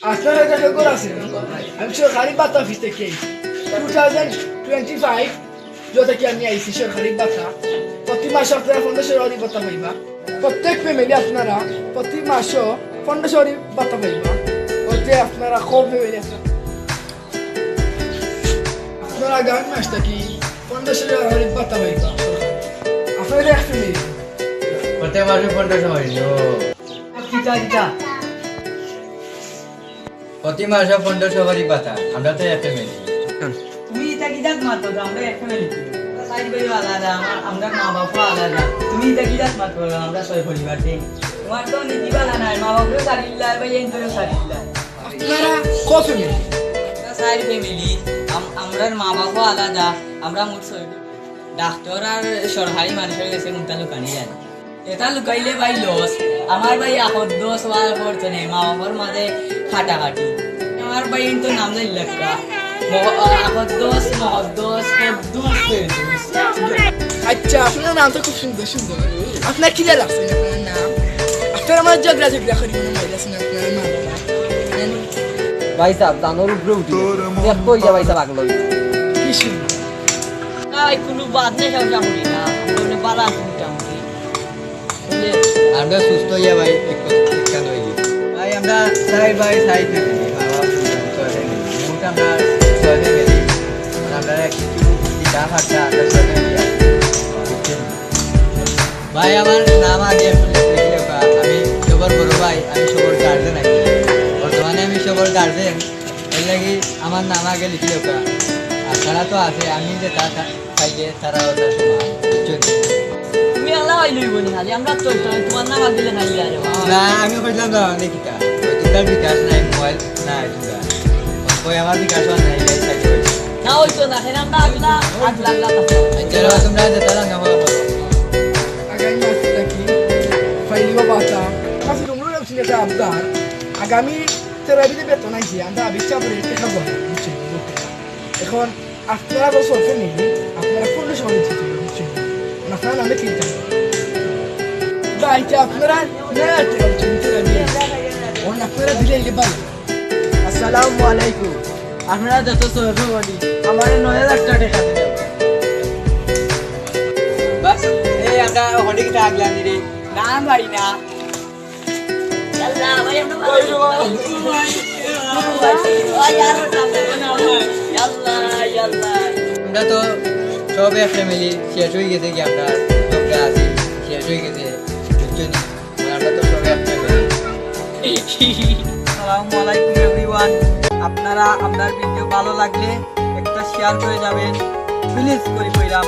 আপনারা এটা করে আছেন আমি সরকারি বাতা অফিস থেকে 2025 যত কি আমি আইসি সরকারি বাতা প্রতি মাসে আপনারা 1500 বাতা পাইবা প্রত্যেক ফ্যামিলি আপনারা প্রতি মাসে 1500 বাতা পাইবা ওতে আপনারা খুব ফ্যামিলি আছে আপনারা আগামী মাস থেকে 1500 বাতা পাইবা আপনারা এক ফ্যামিলি প্রত্যেক মাসে 1500 হইলো প্রতি মাসে 1500 করে পাতা আমরা তো এক ফ্যামিলি তুমি এটা কি জাত মাত্র আমরা এক ফ্যামিলি সাইড বাই আলাদা আমরা মা বাবা আলাদা তুমি এটা কি জাত মাত্র আমরা ছয় পরিবার দেই তোমার তো নীতি বালা নাই মা বাবাও সারিল্লা ভাই এনতরে সারিল্লা আপনারা খুব ফ্যামিলি সাইড ফ্যামিলি আমরার মা বাবা আলাদা আমরা মোট ছয় ডাক্তার আর সরকারি মানুষের কাছে মুক্তা লুকানি যায় এটা লুকাইলে ভাই লস আমার ভাই আপদ দোষ হওয়ার পড়ছে নেই মা বাবার মাঝে খাটাখাটি আমার ভাই তো নাম নাই লেখা আপদ দোষ মহৎ দোষ আচ্ছা আপনার নাম তো খুব সুন্দর সুন্দর আপনার কি লাগছে আপনার নাম আপনার আমার ঝগড়া ঝগড়া করি মনে হয় যাচ্ছে আপনার মা ভাই সাহেব দানোর উপরে উঠি দেখো ইয়া ভাই সাহেব আগলো কি সুন্দর এই কোনো বাদ নেই সব জামুনি না আমরা বালা মোটামুটি আমরা সুস্থ হইয়া ভাই ঠিকঠাক হয়ে গেছি ভাই আমরা সাইড বাই সাইড ফ্যামিলি বাবা মোট আমরা ছয় ফ্যামিলি আমরা কিছু দিদা ফাটা আমরা ছয় ফ্যামিলি ভাই আমার নাম আগে আমি সবার বড় ভাই আমি সবার গার্জেন আছি বর্তমানে আমি সবার গার্জেন এর লাগি আমার নাম আগে লিখি লেখা আর তারা তো আছে আমি যে খাইলে তারাও তার সমান বুঝছেন তুমি আল্লাহ হই লইব নি খালি আমরা তো তোমার নাম দিলে নাই আরে না আমি কইলাম না দেখিতা তোর বিকাশ নাই মোবাইল নাই তোরা কই আমার বিকাশ নাই এই সাইডে না ওই তো না হেন আমরা আগলা আগলা যারা তোমরা যেটা না বলো আগামী মাস থেকে ফাইলিও বাতা কাছে তোমরা রাখছেন এটা আবদার আগামী তেরাবিতে বেতন আইছে আমরা আবিষ্কার করে টাকা বল বুঝছেন এখন আপনারা তো সরফে নেই আপনারা কোন সময় দিতে বুঝছেন আপনারা নামে কি জানেন বাইটা আপনারা না চিন্তা করেন আপনারা দিলে এই ভালো আসসালামু আলাইকুম আপনারা যত সরফ বলি আমার 9000 টাকা দিবেন বাস এই আমরা হডিক টাগলাম রে না ভাই না আল্লাহ ভাই আমরা আমরা তো সব এক ফ্যামিলি শেষ হয়ে গেছে কি আমরা সবটা আছি শেষ হয়ে গেছে বুঝছেন আমরা তো সব এক ফ্যামিলি আসসালামু আলাইকুম এভরিওয়ান আপনারা আপনার ভিডিও ভালো লাগলে একটা শেয়ার করে যাবেন প্লিজ করে কইরাম